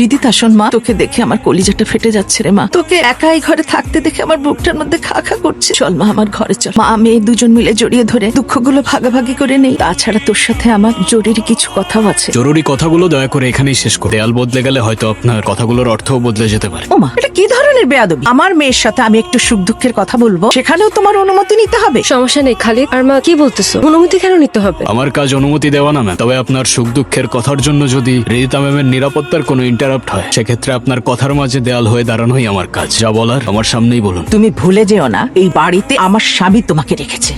রিদিতা শোন মা, তোকে দেখে আমার কলিজাটা ফেটে যাচ্ছে রে মা। তোকে একাই ঘরে থাকতে দেখে আমার বুকটার মধ্যে খা খা করছে। চল মা আমার ঘরে চল। মা মেয়ে দুজন মিলে জড়িয়ে ধরে দুঃখগুলো ভাগাভাগি করে নেই। তাছাড়া তোর সাথে আমার জরুরি কিছু কথাও আছে। জরুরি কথাগুলো দয়া করে এখানেই শেষ করো। দেয়াল বদলে গেলে হয়তো আপনার কথাগুলোর অর্থও বদলে যেতে পারে। ও মা, এটা কি ধরনের বেয়াদবি? আমার মেয়ের সাথে আমি একটু সুখ দুঃখের কথা বলবো, সেখানেও তোমার অনুমতি নিতে হবে? সমস্যা নেই খালিদ। আর মা কি বলতেছো? অনুমতি কেন নিতে হবে? আমার কাজ অনুমতি দেওয়া না ম্যাম। তবে আপনার সুখ দুঃখের কথার জন্য যদি রিদিতা ম্যামের নিরাপত্তার কোনো ইন্টারাপ্ট হয়, সেক্ষেত্রে আপনার কথার মাঝে দেয়াল হয়ে দাঁড়ানোই আমার কাজ। যা বলার আমার সামনেই বলুন। তুমি ভুলে যেও না, এই বাড়িতে আমার স্বামী তোমাকে রেখেছে।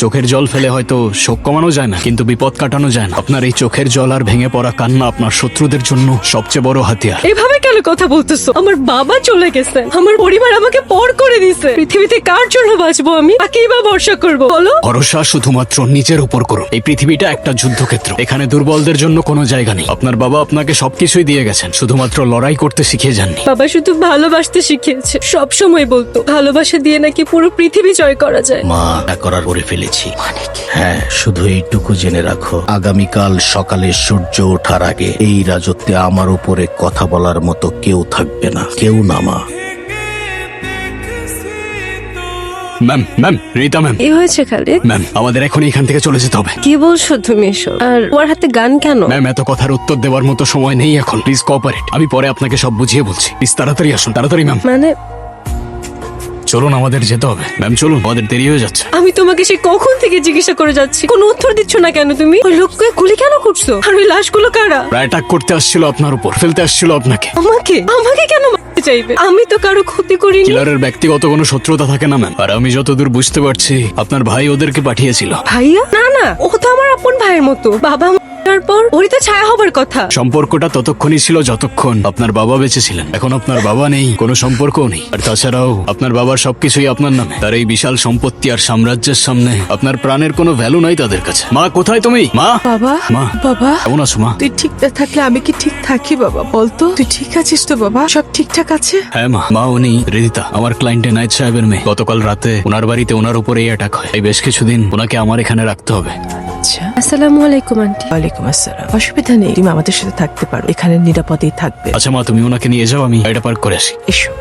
চোখের জল ফেলে হয়তো শোক কমানো যায় না, কিন্তু বিপদ কাটানো যায় না। আপনার এই চোখের জল আর ভেঙে পড়া কান্না আপনার শত্রুদের জন্য সবচেয়ে বড় হাতিয়ার। এভাবে কেন কথা বলতেছো? আমার বাবা চলে গেছে, আমার পরিবার আমাকে পর করে দিছে। পৃথিবীতে কার জন্য বাঁচবো আমি? কাকেই বা ভরসা করবো বলো? ভরসা শুধুমাত্র নিজের উপর করুন। এই পৃথিবীটা একটা যুদ্ধক্ষেত্র, এখানে দুর্বলদের জন্য কোনো জায়গা নেই। আপনার বাবা আপনাকে সবকিছুই দিয়ে গেছেন, শুধুমাত্র লড়াই করতে শিখিয়ে যাননি। বাবা শুধু ভালোবাসতে শিখিয়েছে। সব সময় বলতো ভালোবাসা দিয়ে নাকি পুরো পৃথিবী জয় করা যায়। মা করার করে ফেলেছি। হ্যাঁ, শুধু এইটুকু জেনে রাখো, আগামীকাল সকালে সূর্য ওঠার আগে এই রাজত্বে আমার উপরে কথা বলার মতো কেউ থাকবে না। কেউ না মা। ম্যাম ম্যাম রিতা ম্যাম কি হয়েছে খালিদ? ম্যাম আমাদের এখন এখান থেকে চলে যেতে হবে। কি বলছো তুমি এসব? আর ওর হাতে গান কেন? ম্যাম এত কথার উত্তর দেওয়ার মতো সময় নেই এখন। Please cooperate. আমি পরে আপনাকে সব বুঝিয়ে বলছি। প্লিজ তাড়াতাড়ি আসুন, তাড়াতাড়ি ম্যাম। মানে চলুন, আমাদের যেতে হবে। ম্যাম চলুন, আমাদের দেরি হয়ে যাচ্ছে। আমি তোমাকে সে কখন থেকে জিজ্ঞাসা করে যাচ্ছি, কোনো উত্তর দিচ্ছ না কেন তুমি? ওই লোককে গুলি কেন করছো? আর ওই লাশগুলো কারা? অ্যাটাক করতে আসছিল আপনার উপর, ফেলতে আসছিল আপনাকে। আমাকে আমাকে কেন মারতে চাইবে? আমি তো কারো ক্ষতি করিনি। কিলারের ব্যক্তিগত কোনো শত্রুতা থাকে না ম্যাম। আর আমি যতদূর বুঝতে পারছি আপনার ভাই ওদেরকে পাঠিয়েছিল। ভাইয়া? না না, ও তো আমার আপন ভাইয়ের মতো। বাবা মারার পর ওরই তো ছায়া হবার কথা। সম্পর্কটা ততক্ষণই ছিল যতক্ষণ আপনার বাবা বেঁচে ছিলেন। এখন আপনার বাবা নেই, কোনো সম্পর্কও নেই। আর তাছাড়াও আপনার বাবার সবকিছুই আপনার নামে। তার এই বিশাল সম্পত্তি আর সাম্রাজ্যের সামনে আপনার প্রাণের কোনো ভ্যালু নাই তাদের কাছে। মা কোথায় তুমি? মা বাবা, মা বাবা কেমন আছো মা? তুই ঠিক না থাকলে আমি কি ঠিক থাকি বাবা? বলতো তুই ঠিক আছিস তো বাবা? সব ঠিকঠাক আছে? হ্যাঁ মা। মা উনি রিদিতা, আমার ক্লায়েন্ট নাইট সাহেবের মেয়ে। গতকাল রাতে ওনার বাড়িতে ওনার উপরে অ্যাটাক হয়। এই বেশ কিছুদিন ওনাকে আমার এখানে রাখতে হবে। আচ্ছা, আসসালামু আলাইকুম আন্টি। ওয়ালাইকুম আসসালাম। অসুবিধা নেই, তুমি আমাদের সাথে থাকতে পারো, এখানে নিরাপদেই থাকবে। আচ্ছা মা, তুমি ওনাকে নিয়ে যাও, আমি গাড়িটা পার্ক করে আসি। এসো।